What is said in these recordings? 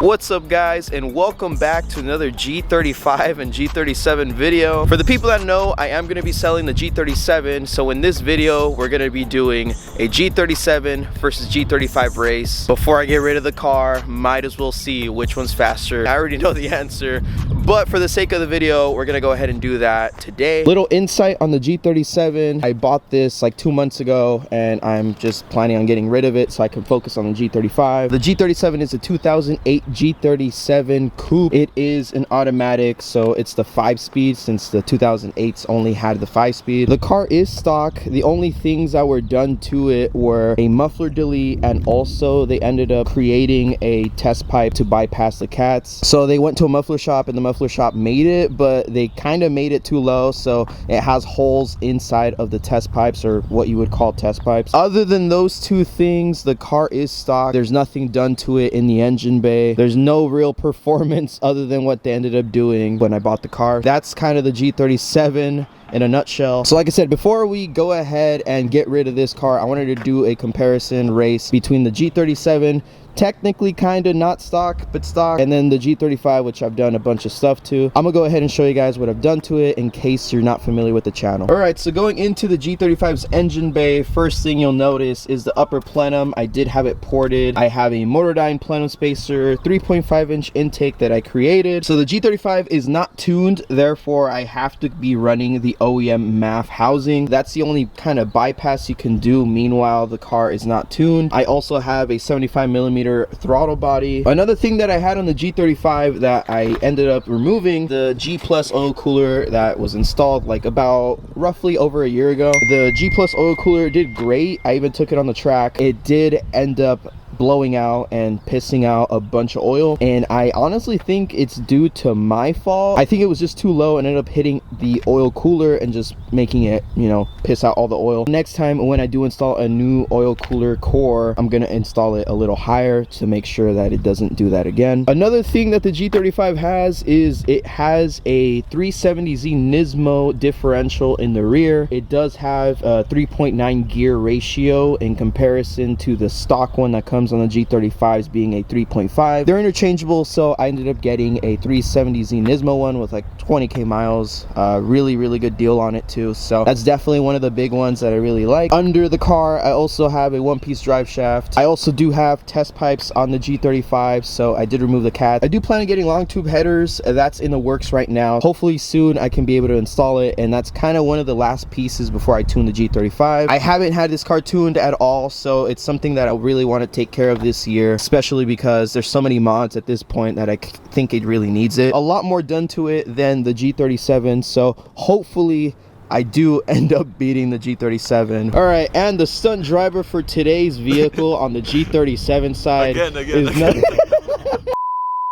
What's up guys, and welcome back to another G35 and G37 video. For the people that know, I am going to be selling the G37, so in this video we're going to be doing a G37 versus G35 race. Before I get rid of the car, might as well see which one's faster. I already know the answer, but for the sake of the video, we're going to go ahead and do that today. Little insight on the G37. I bought this like 2 months ago and I'm just planning on getting rid of it so I can focus on the G35. The G37 is a 2008 G37 Coupe. It is an automatic, so it's the 5-speed since the 2008s only had the 5-speed. The car is stock. The only things that were done to it were a muffler delete, and also they ended up creating a test pipe to bypass the cats. So they went to a muffler shop and the muffler shop made it, but they kind of made it too low, so it has holes inside of the test pipes, or what you would call test pipes. Other than those two things, the car is stock. There's nothing done to it in the engine bay. There's no real performance other than what they ended up doing when I bought the car. That's kind of the G37 in a nutshell. So like I said, before we go ahead and get rid of this car, I wanted to do a comparison race between the G37, technically kind of not stock but stock, and then the G35, which I've done a bunch of stuff to. I'm gonna go ahead and show you guys what I've done to it in case you're not familiar with the channel. All right, so going into the G35's engine bay, first thing you'll notice is the upper plenum. I did have it ported. I have a Motordyne plenum spacer, 3.5-inch intake that I created. So the G35 is not tuned, therefore I have to be running the OEM MAF housing. That's the only kind of bypass you can do. Meanwhile, the car is not tuned. I also have a 75mm throttle body. Another thing that I had on the G35 that I ended up removing, the G Plus oil cooler that was installed like about roughly over a year ago. The G Plus oil cooler did great. I even took it on the track. It did end up blowing out and pissing out a bunch of oil, and I honestly think it's due to my fault. I think it was just too low and ended up hitting the oil cooler and just making it, you know, piss out all the oil. Next time when I do install a new oil cooler core, I'm gonna install it a little higher to make sure that it doesn't do that again. Another thing that the G35 has is it has a 370Z Nismo differential in the rear. It does have a 3.9 gear ratio in comparison to the stock one that comes on the G35s being a 3.5. They're interchangeable, so I ended up getting a 370Z Nismo one with like 20k miles. Really good deal on it too, so that's definitely one of the big ones that I really like. Under the car, I also have a one-piece drive shaft. I also do have test pipes on the G35, so I did remove the cat. I do plan on getting long tube headers. That's in the works right now. Hopefully soon I can be able to install it, and that's kind of one of the last pieces before I tune the G35. I haven't had this car tuned at all, so it's something that I really want to take care of this year, especially because there's so many mods at this point that I think it really needs it. A lot more done to it than the G37, so hopefully I do end up beating the G37. All right, and the stunt driver for today's vehicle on the G37 side again.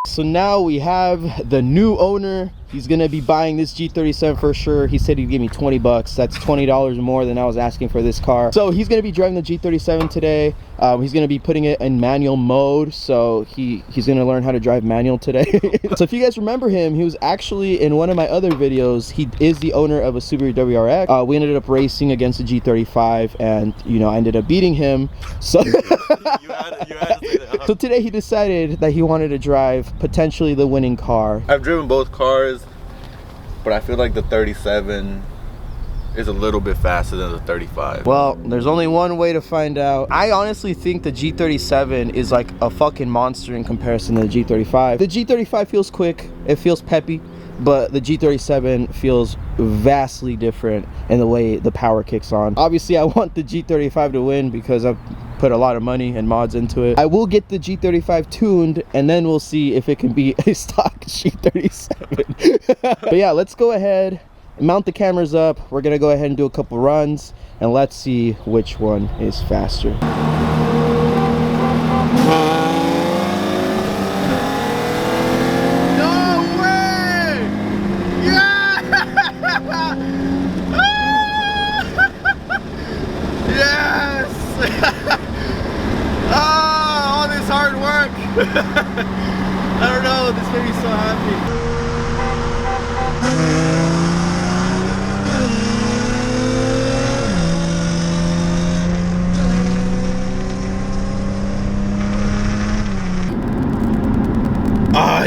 So now we have the new owner. He's gonna be buying this G37 for sure. He said he'd give me 20 bucks. That's $20 more than I was asking for this car. So he's gonna be driving the G37 today. He's gonna be putting it in manual mode. So he's gonna learn how to drive manual today. So if you guys remember him, he was actually in one of my other videos. He is the owner of a Subaru WRX. We ended up racing against the G35, and you know, I ended up beating him. So you had to say that, huh? So today he decided that he wanted to drive potentially the winning car. I've driven both cars, but I feel like the 37 is a little bit faster than the 35. Well, there's only one way to find out. I honestly think the G37 is like a fucking monster in comparison to the G35. The G35 feels quick, it feels peppy, but the G37 feels vastly different in the way the power kicks on. Obviously, I want the G35 to win because I've put a lot of money and mods into it. I will get the G35 tuned, and then we'll see if it can be a stock G37. But yeah, let's go ahead and mount the cameras up. We're gonna go ahead and do a couple runs, and let's see which one is faster. No way! Yeah! Yes! All this hard work. I don't know, this made me so happy.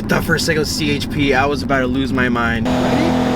thought for a second it was CHP. I was about to lose my mind. Ready?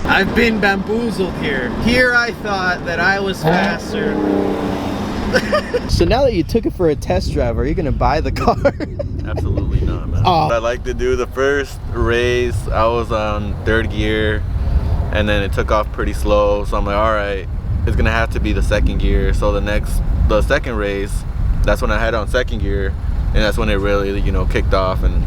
I've been bamboozled here. Here I thought that I was faster. So now that you took it for a test drive, are you gonna buy the car? Absolutely not, man. Oh. I like to do the first race. I was on 3rd gear, and then it took off pretty slow. So I'm like, all right, it's gonna have to be the 2nd gear. So the second race, that's when I had on 2nd gear, and that's when it really, you know, kicked off, and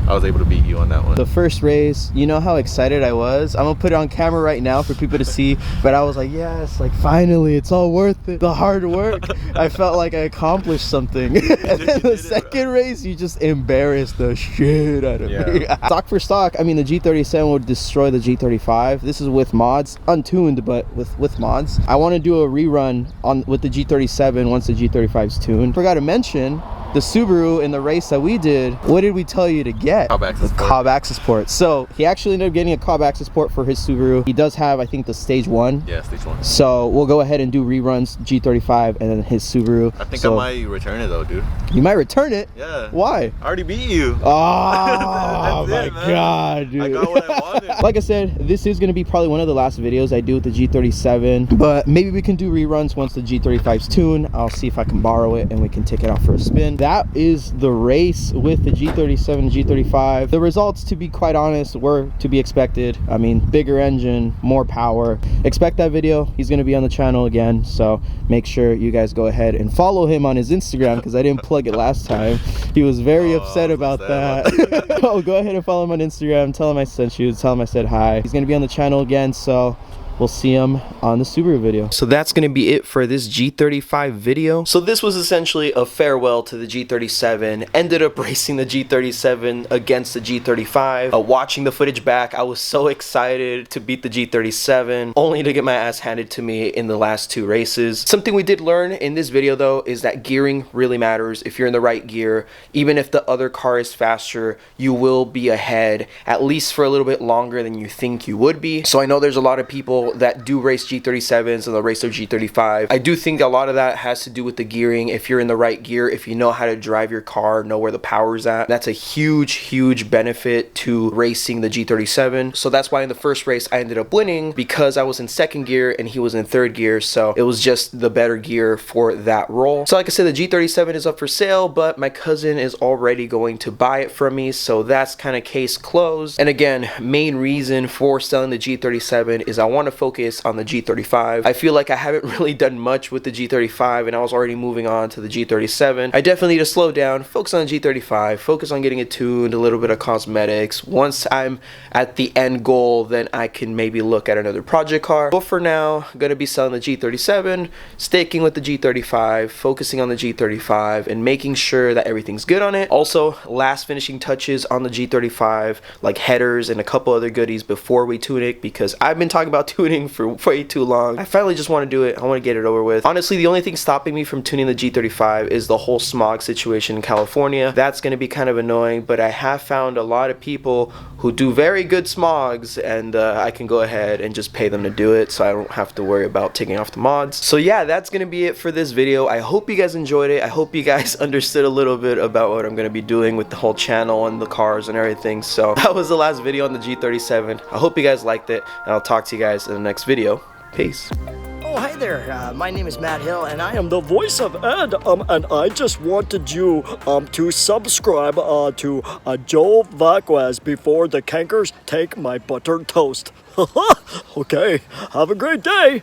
I was able to beat you on that one. The first race, you know how excited I was? I'm gonna put it on camera right now for people to see, but I was like, yes, like finally, it's all worth it. The hard work. I felt like I accomplished something. And then the second race, you just embarrassed the shit out of me. Stock for stock, I mean, the G37 would destroy the G35. This is with mods, untuned, but with mods. I wanna do a rerun with the G37 once the G35's tuned. Forgot to mention, the Subaru in the race that we did, what did we tell you to get? Cobb access port. Cobb access port. So he actually ended up getting a Cobb access port for his Subaru. He does have, I think, the stage 1. Yeah, stage 1. So we'll go ahead and do reruns, G35 and then his Subaru. I think I might return it though, dude. You might return it? Yeah. Why? I already beat you. Oh my god, dude. I got what I wanted. Like I said, this is going to be probably one of the last videos I do with the G37, but maybe we can do reruns once the G35's tuned. I'll see if I can borrow it and we can take it out for a spin. That is the race with the G37 and G35. The results, to be quite honest, were to be expected. I mean, bigger engine, more power. Expect that video. He's going to be on the channel again, so make sure you guys go ahead and follow him on his Instagram, because I didn't plug it last time. He was very upset about that. Oh, go ahead and follow him on Instagram. Tell him I sent you. Tell him I said hi. He's going to be on the channel again, so we'll see him on the Subaru video. So that's going to be it for this G35 video. So this was essentially a farewell to the G37. Ended up racing the G37 against the G35. Watching the footage back, I was so excited to beat the G37, only to get my ass handed to me in the last 2 races. Something we did learn in this video though is that gearing really matters. If you're in the right gear, even if the other car is faster, you will be ahead, at least for a little bit longer than you think you would be. So I know there's a lot of people that do race G37s and they'll race their G35. I do think a lot of that has to do with the gearing. If you're in the right gear, if you know how to drive your car, know where the power's at, that's a huge benefit to racing the G37. So that's why in the first race I ended up winning, because I was in 2nd gear and he was in 3rd gear, so it was just the better gear for that role. So like I said, the G37 is up for sale, but my cousin is already going to buy it from me, so that's kind of case closed. And again, main reason for selling the G37 is I want to focus on the G35. I feel like I haven't really done much with the G35 and I was already moving on to the G37. I definitely need to slow down, focus on the G35, focus on getting it tuned, a little bit of cosmetics. Once I'm at the end goal, then I can maybe look at another project car. But for now, I'm gonna be selling the G37, sticking with the G35, focusing on the G35 and making sure that everything's good on it. Also, last finishing touches on the G35, like headers and a couple other goodies before we tune it, because I've been talking about tuning for way too long. I finally just want to do it. I want to get it over with. Honestly, the only thing stopping me from tuning the G35 is the whole smog situation in California. That's going to be kind of annoying, but I have found a lot of people who do very good smogs, and I can go ahead and just pay them to do it, so I don't have to worry about taking off the mods. So yeah, that's going to be it for this video. I hope you guys enjoyed it. I hope you guys understood a little bit about what I'm going to be doing with the whole channel and the cars and everything. So that was the last video on the G37. I hope you guys liked it, and I'll talk to you guys in the next video. Peace. Oh, hi there. My name is Matt Hill, and I am the voice of Ed. And I just wanted you to subscribe to Joe Vazquez before the cankers take my buttered toast. Okay, have a great day.